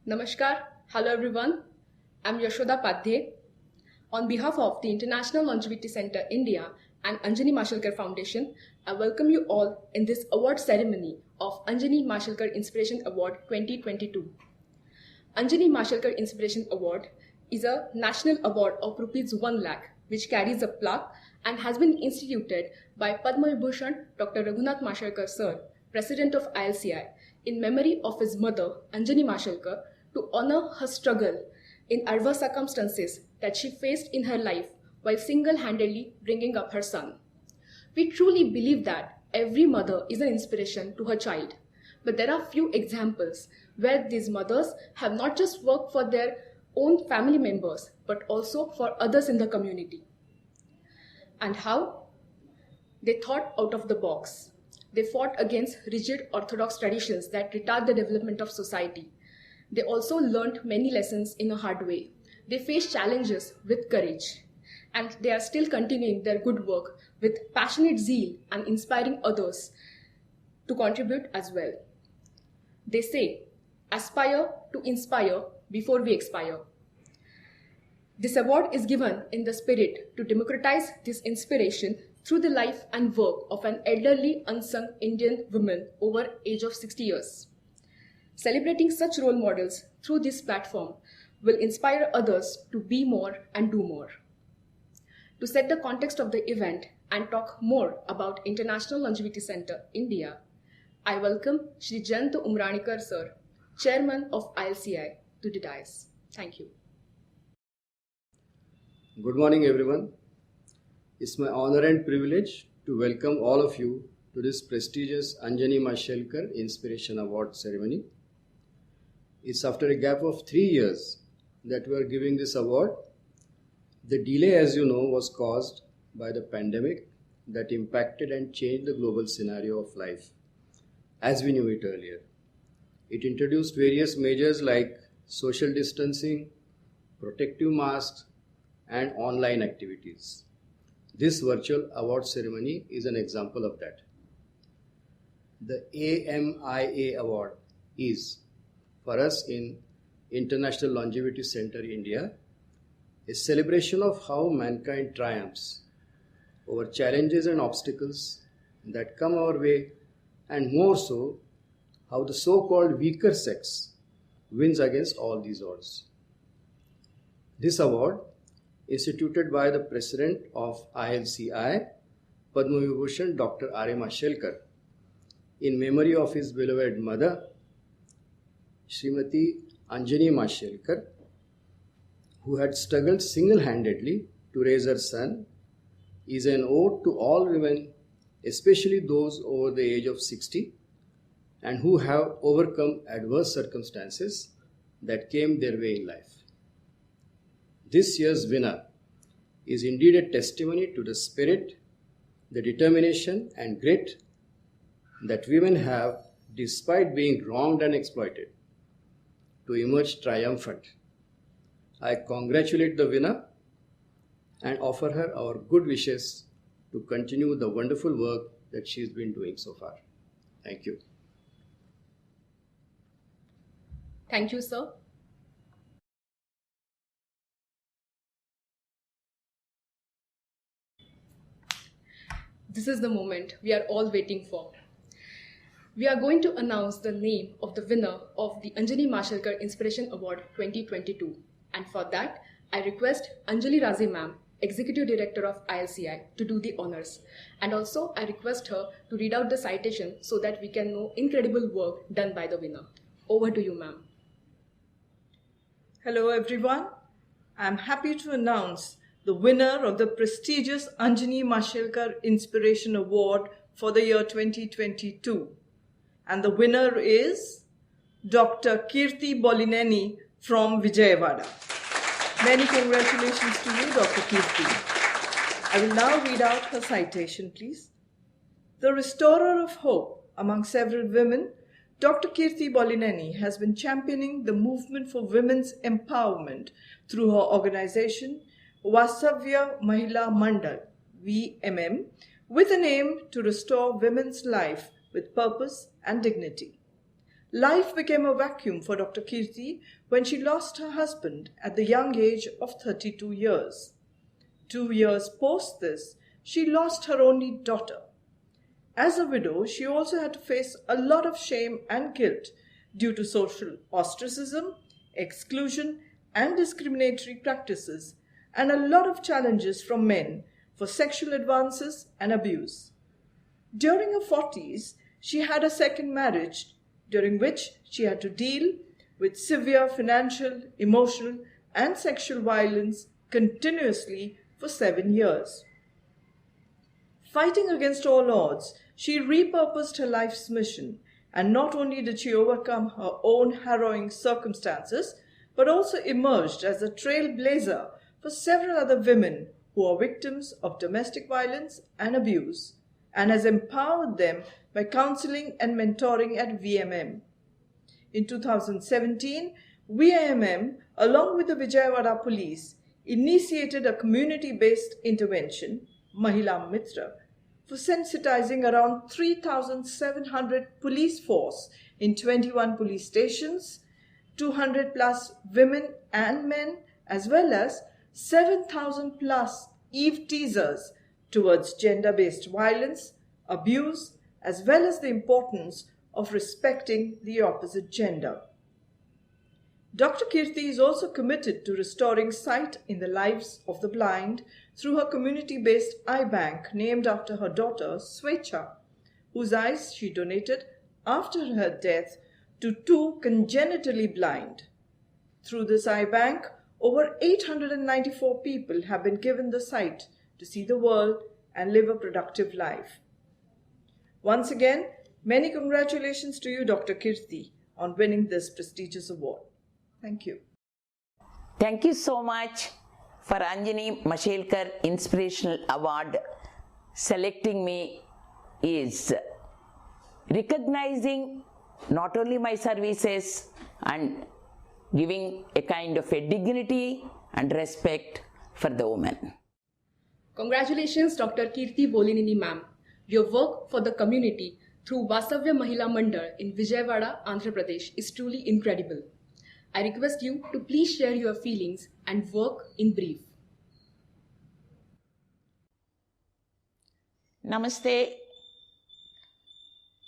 Namaskar. Hello everyone. I'm Yashoda Padhe. On behalf of the International Longevity Center India and Anjani Mashelkar Foundation, I welcome you all in this award ceremony of Anjani Mashelkar Inspiration Award 2022. Anjani Mashelkar Inspiration Award is a national award of Rs 1 lakh which carries a plaque and has been instituted by Padma Vibhushan Dr. Raghunath Mashelkar Sir, President of ILCI, in memory of his mother Anjani Mashelkar, to honor her struggle in adverse circumstances that she faced in her life while single-handedly bringing up her son. We truly believe that every mother is an inspiration to her child, but there are few examples where these mothers have not just worked for their own family members, but also for others in the community. And how? They thought out of the box. They fought against rigid orthodox traditions that retard the development of society. They also learned many lessons in a hard way. They faced challenges with courage, and they are still continuing their good work with passionate zeal and inspiring others to contribute as well. They say, aspire to inspire before we expire. This award is given in the spirit to democratize this inspiration through the life and work of an elderly unsung Indian woman over age of 60 years. Celebrating such role models through this platform will inspire others to be more and do more. To set the context of the event and talk more about International Longevity Center India, I welcome Shri Jayant Umranikar Sir, Chairman of ILCI, to the dais. Thank you. Good morning, everyone. It's my honor and privilege to welcome all of you to this prestigious Anjani Mashelkar Inspiration Award ceremony. It's after a gap of 3 years that we are giving this award. The delay, as you know, was caused by the pandemic that impacted and changed the global scenario of life as we knew it earlier. It introduced various measures like social distancing, protective masks, and online activities. This virtual award ceremony is an example of that. The AMIA award is, for us in International Longevity Center India, a celebration of how mankind triumphs over challenges and obstacles that come our way, and more so, how the so-called weaker sex wins against all these odds. This award, instituted by the President of ILCI, Padma Vibhushan Dr. R. Mashelkar, in memory of his beloved mother, Srimati Anjani Mashelkar, who had struggled single-handedly to raise her son, is an ode to all women, especially those over the age of 60 and who have overcome adverse circumstances that came their way in life. This year's winner is indeed a testimony to the spirit, the determination and grit that women have despite being wronged and exploited, to emerge triumphant. I congratulate the winner and offer her our good wishes to continue the wonderful work that she's been doing so far. Thank you. Thank you, sir. This is the moment we are all waiting for. We are going to announce the name of the winner of the Anjani Mashelkar Inspiration Award 2022. And for that, I request Anjali Raze ma'am, Executive Director of ILCI, to do the honors. And also, I request her to read out the citation so that we can know incredible work done by the winner. Over to you, ma'am. Hello, everyone. I'm happy to announce the winner of the prestigious Anjani Mashelkar Inspiration Award for the year 2022. And the winner is Dr. Kirti Bolineni from Vijayawada. Many congratulations to you, Dr. Kirti. I will now read out her citation, please. The restorer of hope among several women, Dr. Kirti Bolineni has been championing the movement for women's empowerment through her organization, Vasavya Mahila Mandal, VMM, with an aim to restore women's life with purpose and dignity. life became a vacuum for Dr. Kirti when she lost her husband at the young age of 32 years. 2 years post this, she lost her only daughter. As a widow, she also had to face a lot of shame and guilt due to social ostracism, exclusion, and discriminatory practices, and a lot of challenges from men for sexual advances and abuse. During her 40s, she had a second marriage, during which she had to deal with severe financial, emotional, and sexual violence continuously for 7 years. Fighting against all odds, she repurposed her life's mission, and not only did she overcome her own harrowing circumstances, but also emerged as a trailblazer for several other women who are victims of domestic violence and abuse, and has empowered them by counseling and mentoring at VMM. In 2017, VMM, along with the Vijayawada police, initiated a community-based intervention, Mahila Mitra, for sensitizing around 3,700 police force in 21 police stations, 200 plus women and men, as well as 7,000 plus Eve teasers towards gender-based violence, abuse, as well as the importance of respecting the opposite gender. Dr. Kirti is also committed to restoring sight in the lives of the blind through her community-based eye bank named after her daughter, Swecha, whose eyes she donated after her death to 2 congenitally blind. Through this eye bank, over 894 people have been given the sight to see the world and live a productive life. Once again, many congratulations to you, Dr. Kirti, on winning this prestigious award. Thank you. Thank you so much for Anjani Mashelkar Inspirational Award. Selecting me is recognizing not only my services and giving a kind of a dignity and respect for the woman. Congratulations, Dr. Kirti Bolinini ma'am. Your work for the community through Vasavya Mahila Mandal in Vijayawada, Andhra Pradesh is truly incredible. I request you to please share your feelings and work in brief. Namaste.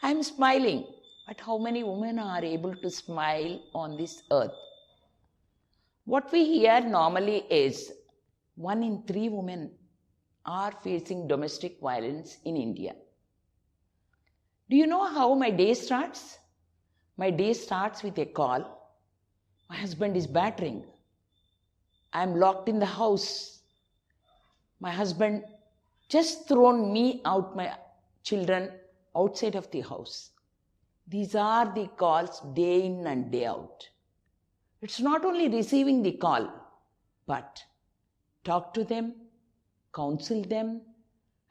I am smiling, but how many women are able to smile on this earth? What we hear normally is 1 in 3 women are facing domestic violence in India. Do you know how my day starts? My day starts with a call. My husband is battering. I am locked in the house. My husband just thrown me out, my children outside of the house. These are the calls day in and day out. It's not only receiving the call, but talk to them, counsel them,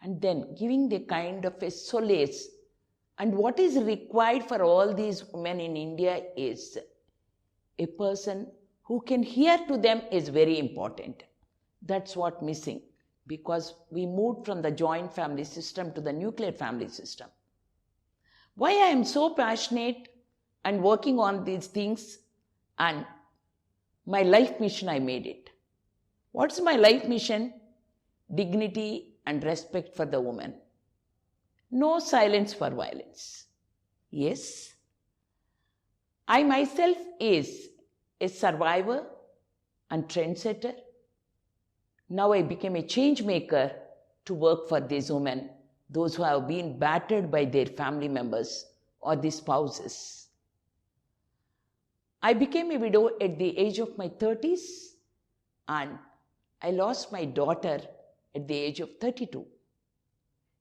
and then giving the kind of a solace. And what is required for all these women in India is a person who can hear to them is very important. That's what missing, because we moved from the joint family system to the nuclear family system. Why I am so passionate and working on these things, and my life mission, I made it. What's my life mission? Dignity and respect for the woman. No silence for violence. Yes, I myself is a survivor and trendsetter. Now I became a change maker to work for these women, those who have been battered by their family members or their spouses. I became a widow at the age of my 30s, and I lost my daughter at the age of 32.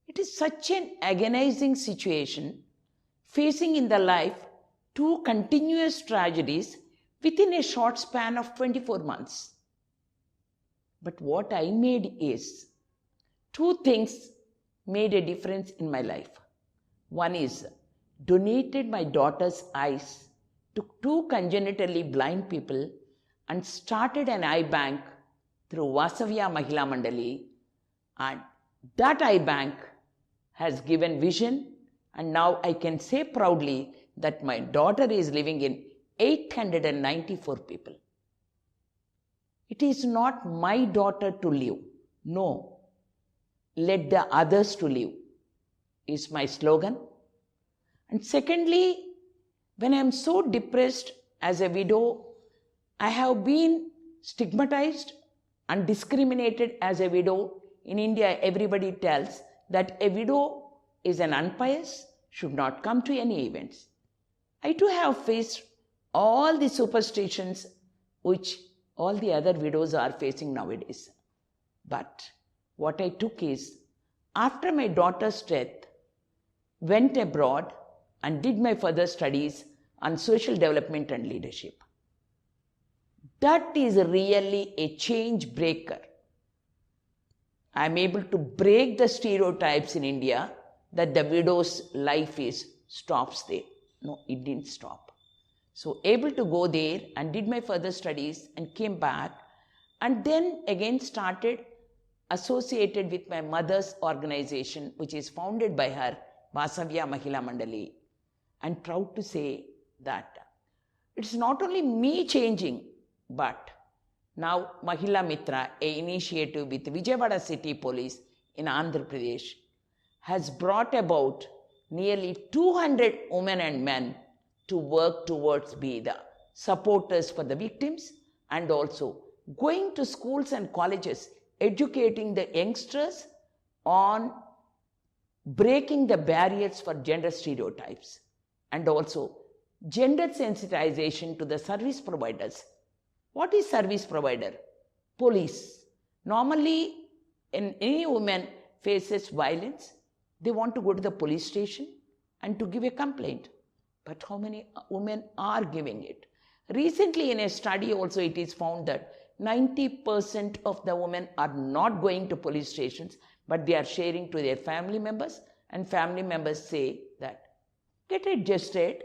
It is such an agonizing situation, facing in the life 2 continuous tragedies within a short span of 24 months. But what I made is 2 things made a difference in my life. One is donated my daughter's eyes to 2 congenitally blind people and started an eye bank through Vasavya Mahila Mandali, and that eye bank has given vision, and now I can say proudly that my daughter is living in 894 people. It is not my daughter to live. No, let the others to live is my slogan. And secondly, when I am so depressed as a widow, I have been stigmatized and discriminated as a widow. In India, everybody tells that a widow is an unpious, should not come to any events. I too have faced all the superstitions which all the other widows are facing nowadays. But what I took is, after my daughter's death, went abroad and did my further studies on social development and leadership. That is really a change breaker. I am able to break the stereotypes in India that the widow's life stops there. No, it didn't stop. So able to go there and did my further studies and came back, and then again started associated with my mother's organization, which is founded by her, Vasavya Mahila Mandali. I'm proud to say that it's not only me changing, but now Mahila Mitra, a initiative with Vijayawada City Police in Andhra Pradesh, has brought about nearly 200 women and men to work towards be the supporters for the victims, and also going to schools and colleges, educating the youngsters on breaking the barriers for gender stereotypes, and also gender sensitization to the service providers. What is service provider? Police. Normally, any woman faces violence, they want to go to the police station and to give a complaint. But how many women are giving it? Recently, in a study also, it is found that 90% of the women are not going to police stations, but they are sharing to their family members, and family members say that, get adjusted.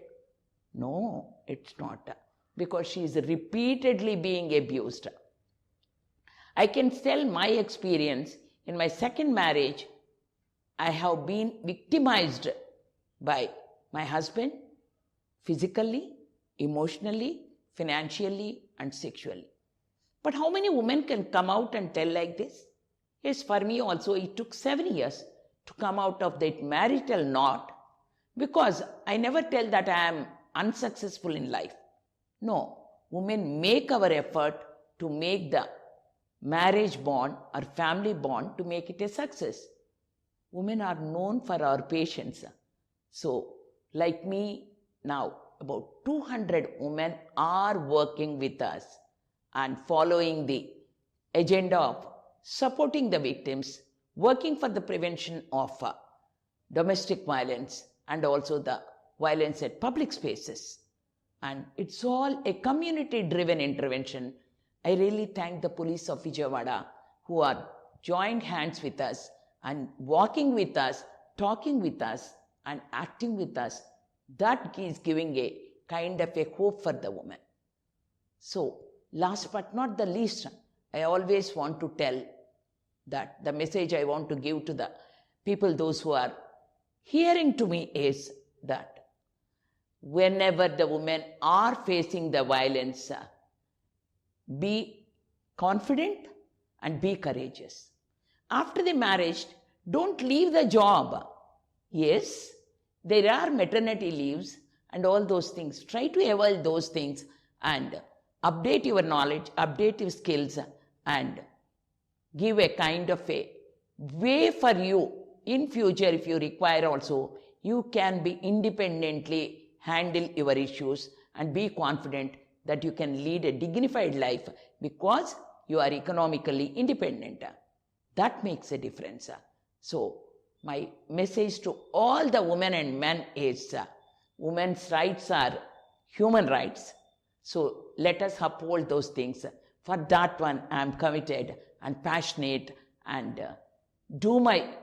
No, it's not, because she is repeatedly being abused. I can tell my experience. In my second marriage, I have been victimized by my husband physically, emotionally, financially, and sexually. But how many women can come out and tell like this? Yes, for me also it took 7 years to come out of that marital knot, because I never tell that I am unsuccessful in life. No, women make our effort to make the marriage bond or family bond to make it a success. Women are known for our patience. So, like me, now about 200 women are working with us and following the agenda of supporting the victims, working for the prevention of domestic violence and also the violence at public spaces. And it's all a community-driven intervention. I really thank the police of Vijayawada who are joined hands with us and walking with us, talking with us and acting with us. That is giving a kind of a hope for the woman. So, last but not the least, I always want to tell that the message I want to give to the people, those who are hearing to me, is that whenever the women are facing the violence, be confident and be courageous. After the marriage, don't leave the job. Yes, there are maternity leaves and all those things. Try to avoid those things and update your knowledge, update your skills, and give a kind of a way for you in future. If you require also, you can be independently handle your issues and be confident that you can lead a dignified life because you are economically independent. That makes a difference. So, my message to all the women and men is women's rights are human rights. So, let us uphold those things. For that one, I am committed and passionate and do my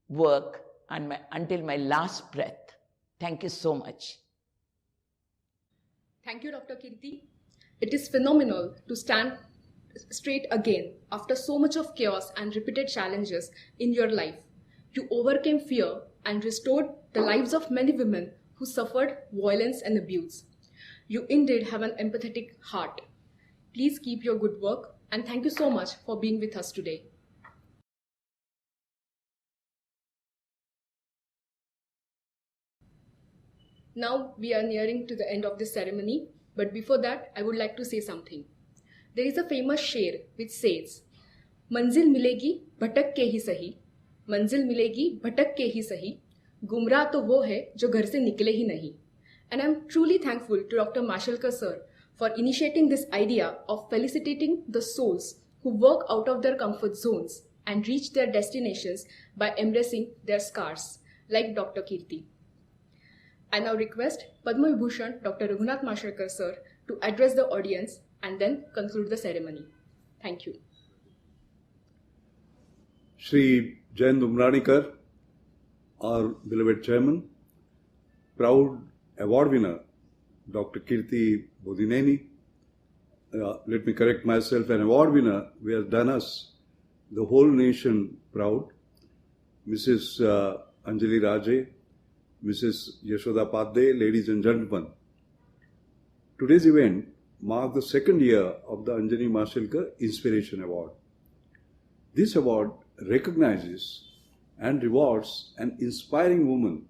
work and until my last breath. Thank you so much. Thank you, Dr. Kirti. It is phenomenal to stand straight again after so much of chaos and repeated challenges in your life. You overcame fear and restored the lives of many women who who suffered violence and abuse. You indeed have an empathetic heart. Please keep your good work, and thank you so much for being with us today. Now we are nearing to the end of this ceremony, but before that I would like to say something. There is a famous शेर which says, मंजिल मिलेगी भटक के ही सही, मंजिल मिलेगी भटक के ही सही, गुमराह तो वो है जो घर से निकले ही नहीं. And I am truly thankful to Dr. Mashelkar sir for initiating this idea of felicitating the souls who work out of their comfort zones and reach their destinations by embracing their scars, like Dr. Kirti. I now request Padma Vibhushan Dr. Raghunath Mashelkar sir to address the audience and then conclude the ceremony. Thank you. Shri Jayan Dumranikar, our beloved chairman, proud award winner, Dr. Kirti Bodhineni. Let me correct myself, an award winner who has done us, the whole nation, proud. Mrs. Anjali Raje, Mrs. Yashoda Padde, ladies and gentlemen. Today's event marks the second year of the Anjani Mashelkar Inspiration Award. This award recognizes and rewards an inspiring woman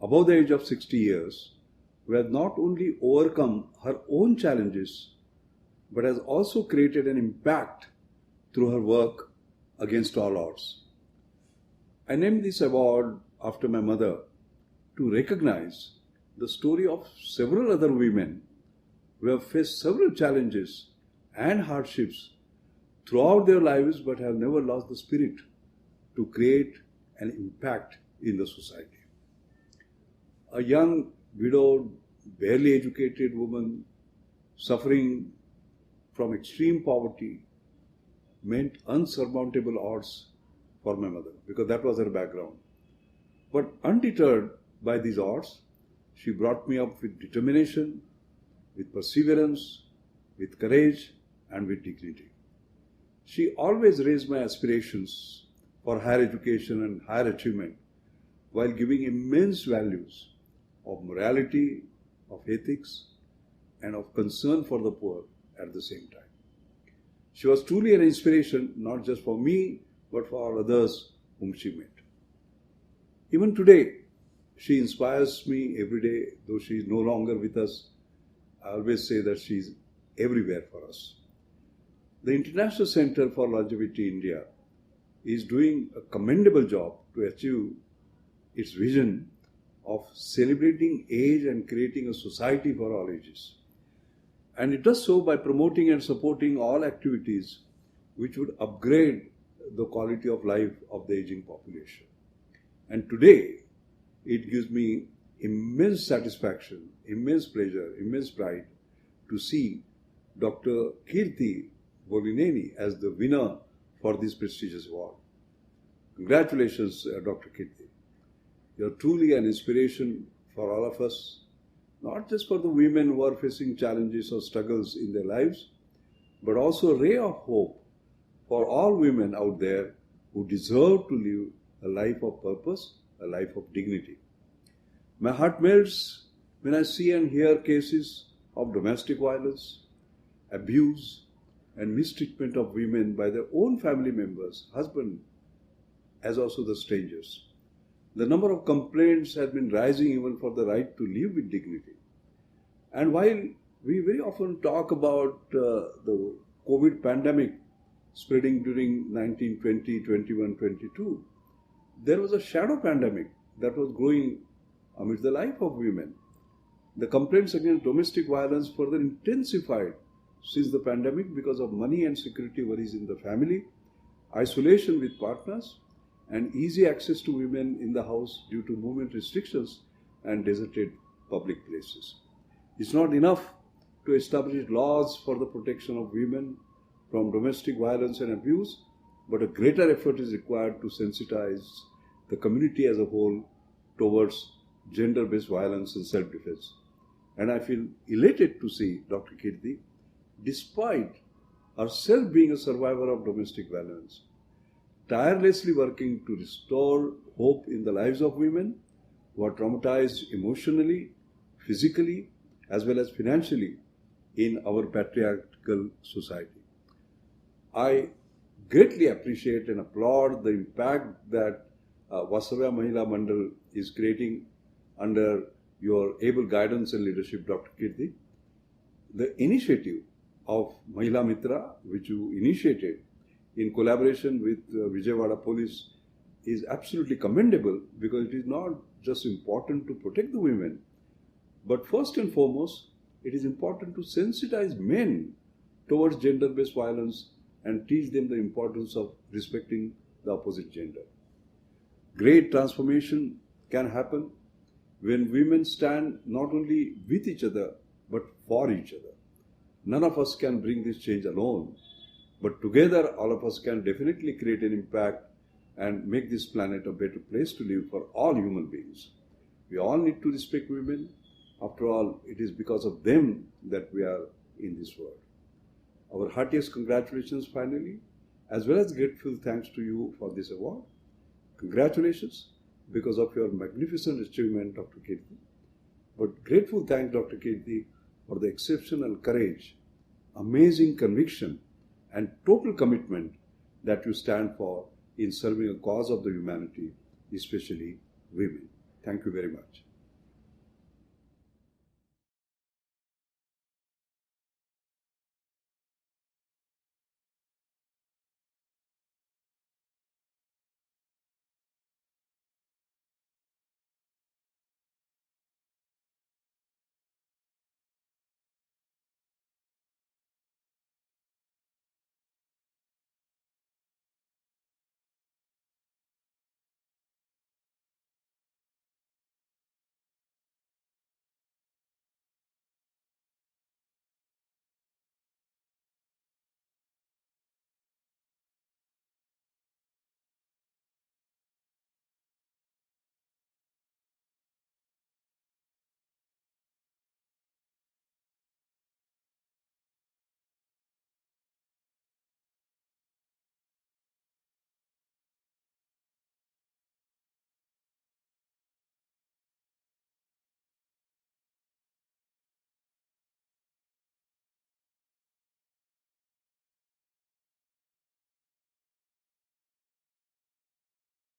above the age of 60 years who has not only overcome her own challenges but has also created an impact through her work against all odds. I named this award after my mother to recognize the story of several other women who have faced several challenges and hardships throughout their lives but have never lost the spirit to create an impact in the society. A young, widowed, barely educated woman suffering from extreme poverty meant unsurmountable odds for my mother because that was her background. But undeterred by these odds, she brought me up with determination, with perseverance, with courage, and with dignity. She always raised my aspirations for higher education and higher achievement while giving immense values of morality, of ethics, and of concern for the poor at the same time. She was truly an inspiration not just for me but for others whom she met. Even today, she inspires me every day, though she is no longer with us. I always say that she is everywhere for us. The International Center for Longevity India is doing a commendable job to achieve its vision of celebrating age and creating a society for all ages. And it does so by promoting and supporting all activities which would upgrade the quality of life of the aging population. And today, it gives me immense satisfaction, immense pleasure, immense pride to see Dr. Kirti Bodhineni as the winner for this prestigious award. Congratulations, Dr. Kirti. You are truly an inspiration for all of us, not just for the women who are facing challenges or struggles in their lives, but also a ray of hope for all women out there who deserve to live a life of purpose, a life of dignity. My heart melts when I see and hear cases of domestic violence, abuse, and mistreatment of women by their own family members, husband, as also the strangers. The number of complaints has been rising even for the right to live with dignity. And while we very often talk about the COVID pandemic spreading during 1920, 21, 22, there was a shadow pandemic that was growing amidst the life of women. The complaints against domestic violence further intensified since the pandemic because of money and security worries in the family, isolation with partners, and easy access to women in the house due to movement restrictions and deserted public places. It's not enough to establish laws for the protection of women from domestic violence and abuse, but a greater effort is required to sensitize the community as a whole towards gender-based violence and self-defense. And I feel elated to see Dr. Kirti, despite herself being a survivor of domestic violence, tirelessly working to restore hope in the lives of women who are traumatized emotionally, physically, as well as financially in our patriarchal society. I greatly appreciate and applaud the impact that Vasavya Mahila Mandal is creating under your able guidance and leadership, Dr. Kirti. The initiative of Mahila Mitra, which you initiated in collaboration with Vijayawada Police, is absolutely commendable, because it is not just important to protect the women, but first and foremost, it is important to sensitize men towards gender-based violence and teach them the importance of respecting the opposite gender. Great transformation can happen when women stand not only with each other, but for each other. None of us can bring this change alone, but together all of us can definitely create an impact and make this planet a better place to live for all human beings. We all need to respect women. After all, it is because of them that we are in this world. Our heartiest congratulations finally, as well as grateful thanks to you for this award. Congratulations because of your magnificent achievement, Dr. Kirti. But grateful thanks, Dr. Kirti, for the exceptional courage, amazing conviction, and total commitment that you stand for in serving a cause of the humanity, especially women. Thank you very much.